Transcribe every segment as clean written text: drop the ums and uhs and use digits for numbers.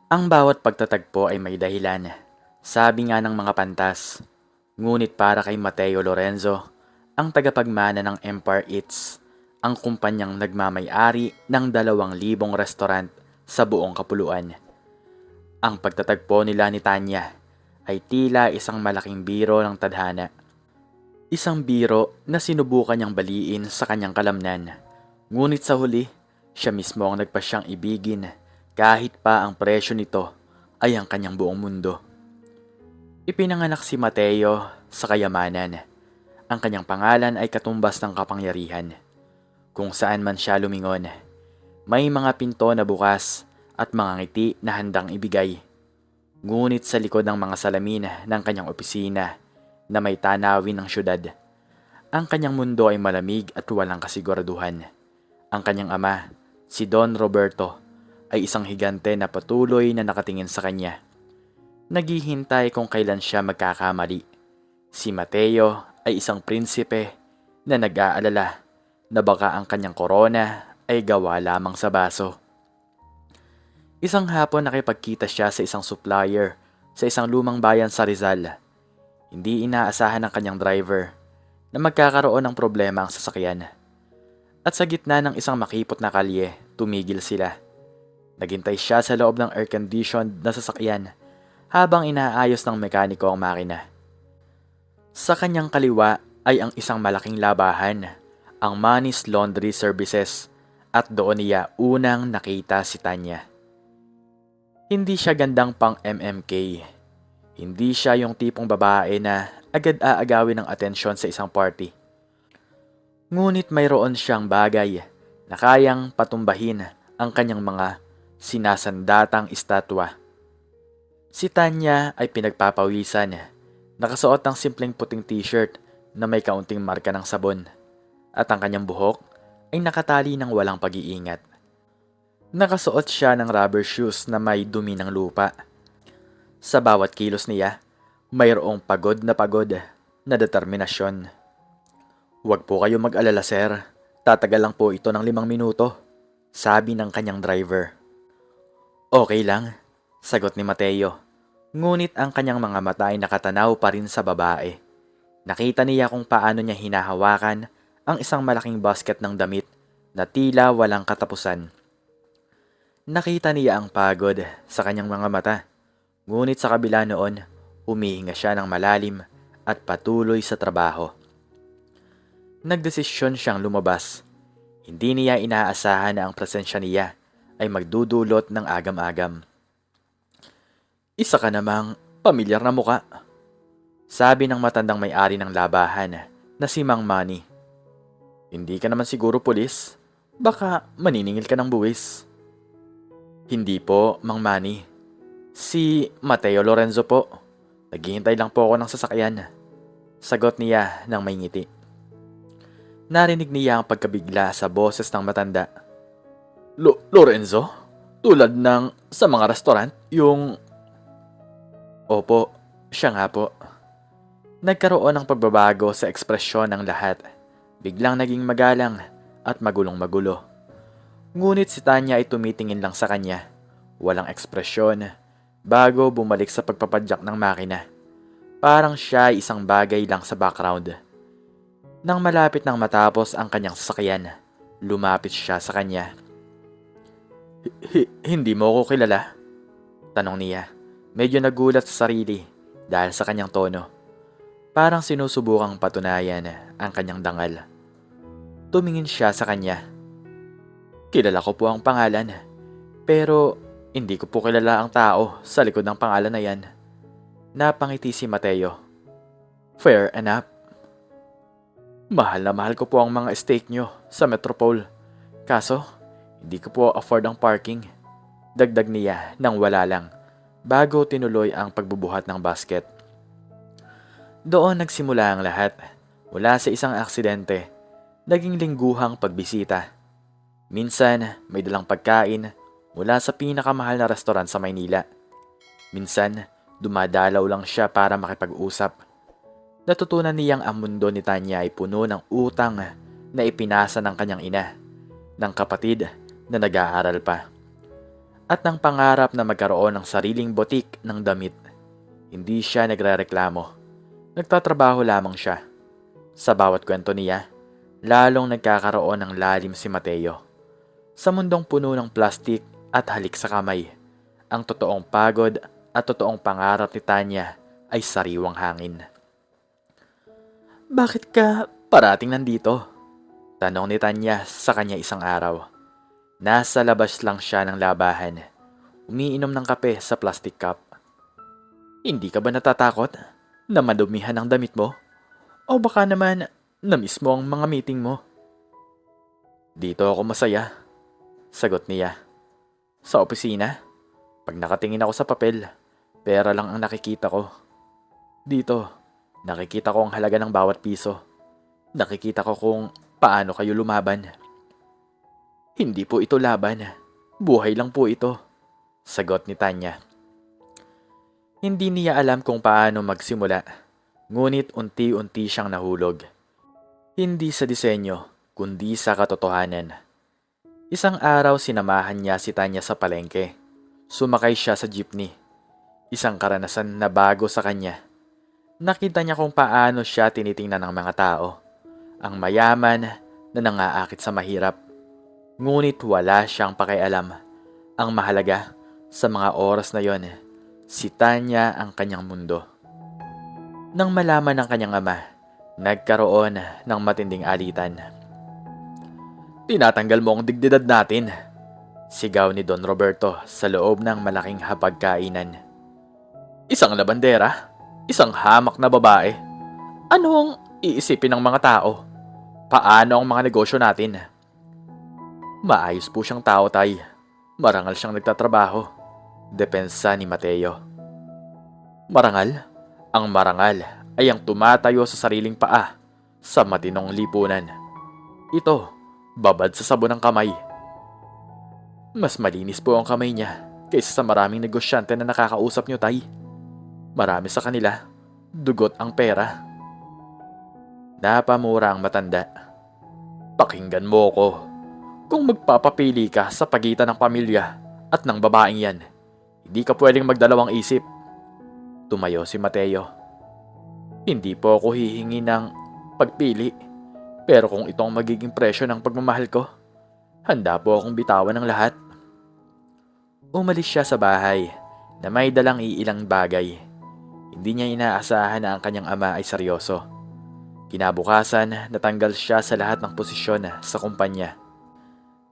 Ang bawat pagtatagpo ay may dahilan, sabi nga ng mga pantas. Ngunit para kay Mateo Lorenzo, ang tagapagmana ng Empire Eats, ang kumpanyang nagmamay-ari ng 2,000 restaurant sa buong kapuluan. Ang pagtatagpo nila ni Tanya ay tila isang malaking biro ng tadhana. Isang biro na sinubukan niyang baliin sa kanyang kalamnan. Ngunit sa huli, siya mismo ang nagpasyang ibigin kahit pa ang presyo nito ay ang kanyang buong mundo. Ipinanganak si Mateo sa kayamanan. Ang kanyang pangalan ay katumbas ng kapangyarihan. Kung saan man siya lumingon, may mga pinto na bukas at mga ngiti na handang ibigay. Ngunit sa likod ng mga salamin ng kanyang opisina na may tanawin ng syudad, ang kanyang mundo ay malamig at walang kasiguraduhan. Ang kanyang ama, si Don Roberto, ay isang higante na patuloy na nakatingin sa kanya. Naghihintay kung kailan siya magkakamali. Si Mateo ay isang prinsipe na nag-aalala na baka ang kanyang korona ay gawa lamang sa baso. Isang hapon nakipagkita siya sa isang supplier sa isang lumang bayan sa Rizal. Hindi inaasahan ng kanyang driver na magkakaroon ng problema ang sasakyan. At sa gitna ng isang makipot na kalye, tumigil sila. Naghintay siya sa loob ng air-conditioned na sasakyan habang inaayos ng mekaniko ang makina. Sa kanyang kaliwa ay ang isang malaking labahan, ang Manny's Laundry Services, at doon niya unang nakita si Tanya. Hindi siya gandang pang MMK. Hindi siya yung tipong babae na agad aagawin ng atensyon sa isang party. Ngunit mayroon siyang bagay na kayang patumbahin ang kanyang mga sinasandatang estatwa. Si Tanya ay pinagpapawisan, nakasuot ng simpleng puting t-shirt na may kaunting marka ng sabon, at ang kanyang buhok ay nakatali ng walang pag-iingat. Nakasuot siya ng rubber shoes na may dumi ng lupa. Sa bawat kilos niya, mayroong pagod na determinasyon. "Huwag po kayo mag-alala, sir. Tatagal lang po ito ng 5 minuto," sabi ng kanyang driver. "Okay lang," sagot ni Mateo. Ngunit ang kanyang mga mata ay nakatanaw pa rin sa babae. Nakita niya kung paano niya hinahawakan ang isang malaking basket ng damit na tila walang katapusan. Nakita niya ang pagod sa kanyang mga mata. Ngunit sa kabila noon, humihinga siya ng malalim at patuloy sa trabaho. Nagdesisyon siyang lumabas. Hindi niya inaasahan na ang presensya niya ay magdudulot ng agam-agam. "Isa ka namang pamilyar na muka," sabi ng matandang may-ari ng labahan na si Mang Manny. "Hindi ka naman siguro pulis? Baka maniningil ka ng buwis." "Hindi po, Mang Manny. Si Mateo Lorenzo po. Naghihintay lang po ako ng sasakyan," sagot niya ng may ngiti. Narinig niya ang pagkabigla sa boses ng matanda. Lorenzo? Tulad ng sa mga restaurant, yung..." "Opo, siya nga po." Nagkaroon ng pagbabago sa ekspresyon ng lahat. Biglang naging magalang at magulong-magulo. Ngunit si Tanya ay tumitingin lang sa kanya. Walang ekspresyon, bago bumalik sa pagpapadyak ng makina. Parang siya ay isang bagay lang sa background. Nang malapit nang matapos ang kanyang sasakyan, lumapit siya sa kanya. Hindi mo ako kilala?" tanong niya. Medyo nagulat sa sarili dahil sa kanyang tono. Parang sinusubukang patunayan ang kanyang dangal. Tumingin siya sa kanya. "Kilala ko po ang pangalan, pero hindi ko po kilala ang tao sa likod ng pangalan na yan." Napangiti si Mateo. "Fair enough. Mahal na mahal ko po ang mga steak nyo sa Metropole. Kaso, hindi ko po afford ang parking." Dagdag niya nang wala lang, bago tinuloy ang pagbubuhat ng basket. Doon nagsimula ang lahat. Mula sa isang aksidente, naging lingguhang pagbisita. Minsan, may dalang pagkain mula sa pinakamahal na restaurant sa Maynila. Minsan, dumadalaw lang siya para makipag-usap. Natutunan niyang ang mundo ni Tanya ay puno ng utang na ipinasa ng kanyang ina, ng kapatid na nag-aaral pa, at ng pangarap na magkaroon ng sariling botik ng damit. Hindi siya nagrereklamo. Nagtatrabaho lamang siya. Sa bawat kwento niya, lalong nagkakaroon ng lalim si Mateo. Sa mundong puno ng plastik at halik sa kamay, ang totoong pagod at totoong pangarap ni Tanya ay sariwang hangin. Bakit ka parating nandito? Tanong ni Tanya sa kanya isang araw. Nasa labas lang siya ng labahan. Umiinom ng kape sa plastic cup. Hindi ka ba natatakot na madumihan ang damit mo? O baka naman na-miss mo ang mga meeting mo? Dito ako masaya, sagot niya. Sa opisina, pag nakatingin ako sa papel, pera lang ang nakikita ko. Dito, nakikita ko ang halaga ng bawat piso. Nakikita ko kung paano kayo lumaban. Hindi po ito laban. Buhay lang po ito, sagot ni Tanya. Hindi niya alam kung paano magsimula, ngunit unti-unti siyang nahulog. Hindi sa disenyo, kundi sa katotohanan. Isang araw sinamahan niya si Tanya sa palengke. Sumakay siya sa jeepney. Isang karanasan na bago sa kanya. Nakita niya kung paano siya tinitingnan ng mga tao. Ang mayaman na nangaakit sa mahirap. Ngunit wala siyang pakialam. Ang mahalaga sa mga oras na yon, si Tanya ang kanyang mundo. Nang malaman ng kanyang ama, nagkaroon ng matinding alitan. Tinatanggal mo ang dignidad natin, sigaw ni Don Roberto sa loob ng malaking hapagkainan. Isang labandera, isang hamak na babae. Ano ang iisipin ng mga tao? Paano ang mga negosyo natin? Maayos po siyang tao, tay. Marangal siyang nagtatrabaho. Depensa ni Mateo. Marangal? Ang marangal ay ang tumatayo sa sariling paa sa matinong lipunan. Ito, babad sa sabon ng kamay. Mas malinis po ang kamay niya kaysa sa maraming negosyante na nakakausap niyo, tay. Marami sa kanila, dugot ang pera. Napamura ang matanda. Pakinggan mo ko. Kung magpapapili ka sa pagitan ng pamilya at ng babaeng yan, hindi ka pwedeng magdalawang isip. Tumayo si Mateo. Hindi po ako hihingi ng pagpili, pero kung ito ang magiging presyo ng pagmamahal ko, handa po akong bitawan ng lahat. Umalis siya sa bahay na may dalang iilang bagay. Hindi niya inaasahan na ang kanyang ama ay seryoso. Kinabukasan, natanggal siya sa lahat ng posisyon sa kumpanya.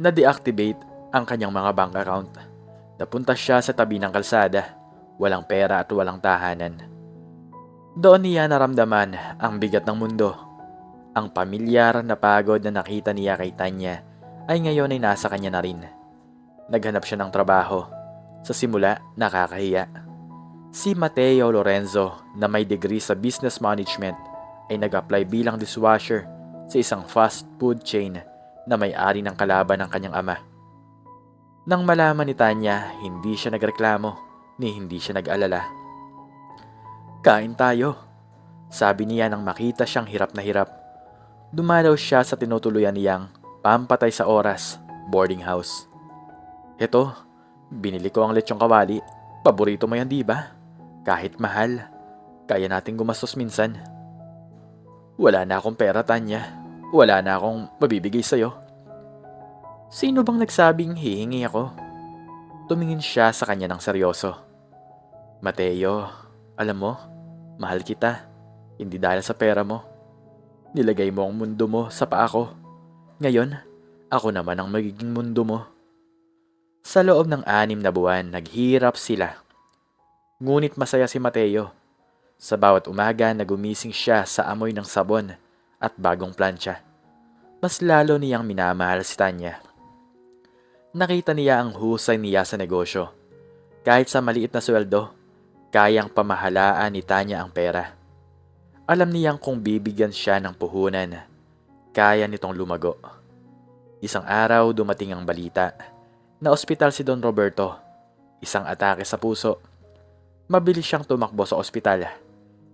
Na-deactivate ang kanyang mga bank account. Napunta siya sa tabi ng kalsada, walang pera at walang tahanan. Doon niya naramdaman ang bigat ng mundo. Ang pamilyar na pagod na nakita niya kay Tanya ay ngayon ay nasa kanya na rin. Naghanap siya ng trabaho. Sa simula, nakakahiya. Si Mateo Lorenzo na may degree sa business management ay nag-apply bilang dishwasher sa isang fast food chain na may-ari ng kalaban ng kanyang ama. Nang malaman ni Tanya, hindi siya nagreklamo ni hindi siya nag-alala. Kain tayo, sabi niya nang makita siyang hirap na hirap. Dumalaw siya sa tinutuluyan niyang pampatay sa oras, boarding house. Eto, binili ko ang lechong kawali. Paborito mo yan, di ba? Kahit mahal, kaya nating gumastos minsan. Wala na akong pera, Tanya. Wala na akong mabibigay sa'yo. Sino bang nagsabing hihingi ako? Tumingin siya sa kanya ng seryoso. Mateo, alam mo, mahal kita. Hindi dahil sa pera mo. Nilagay mo ang mundo mo sa paa ko. Ngayon, ako naman ang magiging mundo mo. Sa loob ng 6 na buwan, naghirap sila. Ngunit masaya si Mateo. Sa bawat umaga, nagumising siya sa amoy ng sabon at bagong plancha. Mas lalo niyang minamahal si Tanya. Nakita niya ang husay niya sa negosyo. Kahit sa maliit na sweldo, kayang pamahalaan ni Tanya ang pera. Alam niyang kung bibigyan siya ng puhunan, kaya nitong lumago. Isang araw dumating ang balita na ospital si Don Roberto. Isang atake sa puso. Mabilis siyang tumakbo sa ospital.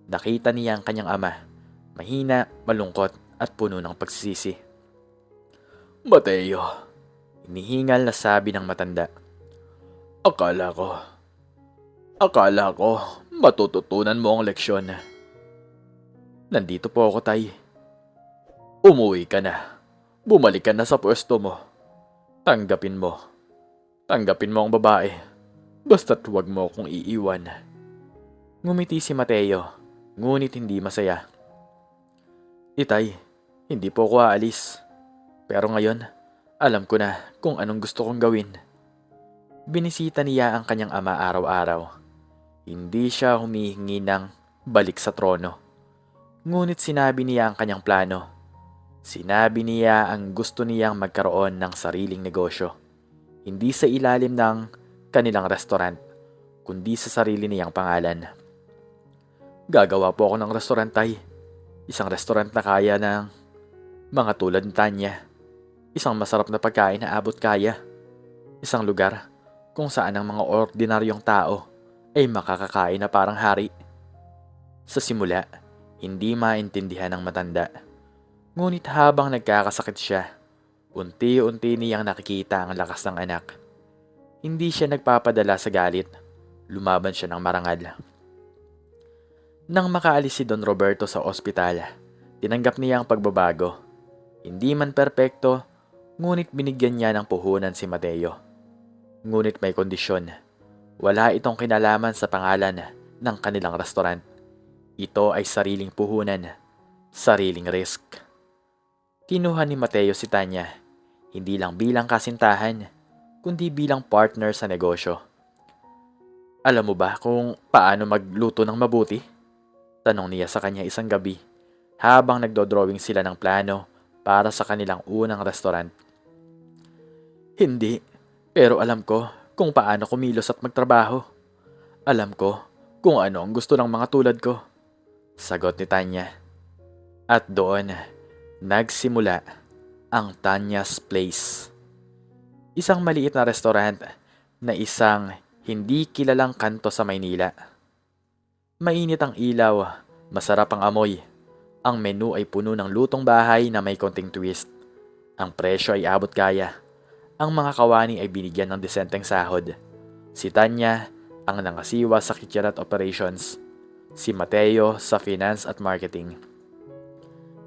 Nakita niya ang kanyang ama. Mahina, malungkot at puno ng pagsisisi. Mateo, hinihingal na sabi ng matanda. Akala ko, akala ko, matututunan mo ang leksyon. Nandito po ako, Tay. Umuwi ka na. Bumalik ka na sa pwesto mo. Tanggapin mo. Tanggapin mo ang babae. Basta't huwag mo akong iiwan. Ngumiti si Mateo, ngunit hindi masaya. Itay, hindi po ako aalis. Pero ngayon, alam ko na kung anong gusto kong gawin. Binisita niya ang kanyang ama araw-araw. Hindi siya humihingi ng balik sa trono. Ngunit sinabi niya ang kanyang plano. Sinabi niya ang gusto niyang magkaroon ng sariling negosyo. Hindi sa ilalim ng kanilang restaurant, kundi sa sarili niyang pangalan. Gagawa po ako ng restaurant, Tay. Isang restaurant na kaya ng mga tulad ni Tanya. Isang masarap na pagkain na abot kaya. Isang lugar kung saan ang mga ordinaryong tao ay makakakain na parang hari. Sa simula, hindi maintindihan ng matanda. Ngunit habang nagkakasakit siya, unti-unti niyang nakikita ang lakas ng anak. Hindi siya nagpapadala sa galit. Lumaban siya ng marangal. Nang makaalis si Don Roberto sa ospital, tinanggap niya ang pagbabago. Hindi man perpekto, ngunit binigyan niya ng puhunan si Mateo. Ngunit may kondisyon. Wala itong kinalaman sa pangalan ng kanilang restaurant. Ito ay sariling puhunan, sariling risk. Kinuha ni Mateo si Tanya, hindi lang bilang kasintahan, kundi bilang partner sa negosyo. Alam mo ba kung paano magluto ng mabuti? Tanong niya sa kanya isang gabi, habang nagdodrawing sila ng plano para sa kanilang unang restaurant. Hindi, pero alam ko kung paano kumilos at magtrabaho. Alam ko kung ano ang gusto ng mga tulad ko. Sagot ni Tanya. At doon, nagsimula ang Tanya's Place. Isang maliit na restaurant na isang hindi kilalang kanto sa Maynila. Mainit ang ilaw, masarap ang amoy. Ang menu ay puno ng lutong bahay na may konting twist. Ang presyo ay abot kaya. Ang mga kawani ay binigyan ng desenteng sahod. Si Tanya ang nangasiwa sa kitchen at operations. Si Mateo sa finance at marketing.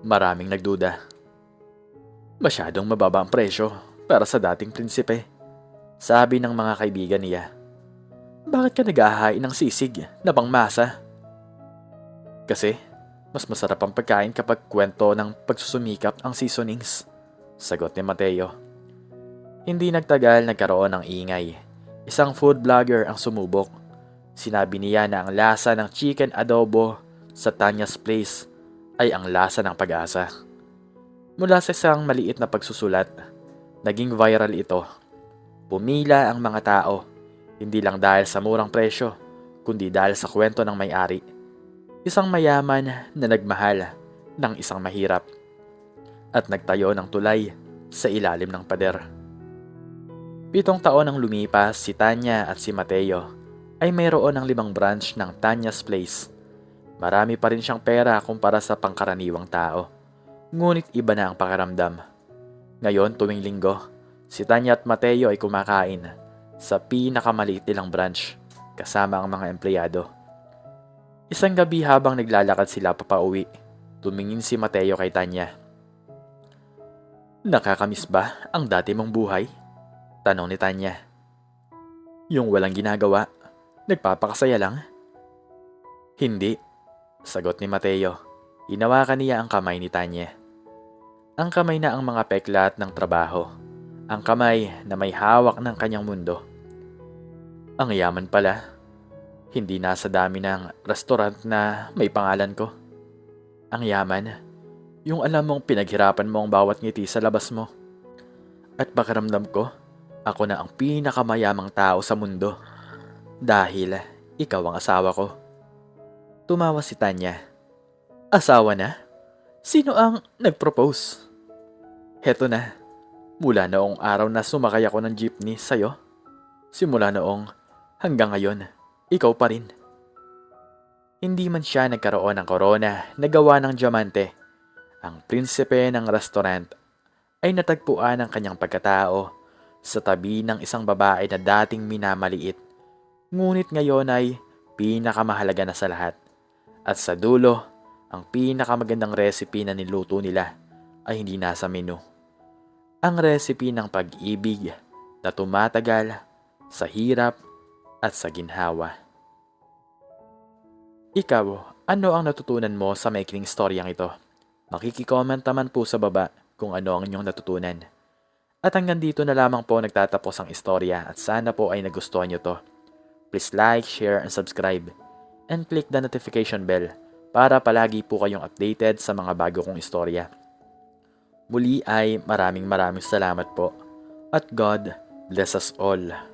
Maraming nagduda. Masyadong mababa ang presyo para sa dating prinsipe. Sabi ng mga kaibigan niya. Bakit ka nag-ahain ng sisig na pangmasa? Kasi mas masarap ang pagkain kapag kwento ng pagsusumikap ang seasonings. Sagot ni Mateo. Hindi nagtagal nagkaroon ng ingay. Isang food vlogger ang sumubok. Sinabi niya na ang lasa ng chicken adobo sa Tanya's Place ay ang lasa ng pag-asa. Mula sa isang maliit na pagsusulat, naging viral ito. Pumila ang mga tao, hindi lang dahil sa murang presyo, kundi dahil sa kwento ng may-ari. Isang mayaman na nagmahal ng isang mahirap at nagtayo ng tulay sa ilalim ng pader. 7 taon ang lumipas, si Tanya at si Mateo ay mayroon ng 5 branch ng Tanya's Place. Marami pa rin siyang pera kumpara sa pangkaraniwang tao. Ngunit iba na ang pakiramdam. Ngayon, tuwing linggo, si Tanya at Mateo ay kumakain sa pinakamaliit nilang branch kasama ang mga empleyado. Isang gabi habang naglalakad sila papauwi, tumingin si Mateo kay Tanya. Nakakamiss ba ang dati mong buhay? Tanong ni Tanya. Yung walang ginagawa, nagpapakasaya lang? Hindi, sagot ni Mateo. Hinawakan niya ang kamay ni Tanya. Ang kamay na ang mga peklat ng trabaho. Ang kamay na may hawak ng kanyang mundo. Ang yaman pala. Hindi nasa dami ng restaurant na may pangalan ko. Ang yaman, yung alam mong pinaghirapan mo ang bawat ngiti sa labas mo. At pakiramdam ko, ako na ang pinakamayamang tao sa mundo. Dahil ikaw ang asawa ko. Tumawa si Tanya. Asawa na? Sino ang nag-propose? Heto na. Mula noong araw na sumakay ako ng jeepney sa'yo. Simula noong hanggang ngayon, ikaw pa rin. Hindi man siya nagkaroon ng korona na gawa ng diamante. Ang prinsipe ng restaurant ay natagpuan ng kanyang pagkatao sa tabi ng isang babae na dating minamaliit. Ngunit ngayon ay pinakamahalaga na sa lahat. At sa dulo, ang pinakamagandang recipe na niluto nila ay hindi nasa menu. Ang recipe ng pag-ibig na tumatagal sa hirap at sa ginhawa. Ikaw, ano ang natutunan mo sa maikling storyang ito? Makikicomment naman po sa baba kung ano ang inyong natutunan. At hanggang dito na lamang po nagtatapos ang istorya at sana po ay nagustuhan nyo to. Please like, share, and subscribe. And click the notification bell para palagi po kayong updated sa mga bago kong istorya. Muli ay maraming salamat po. At God bless us all.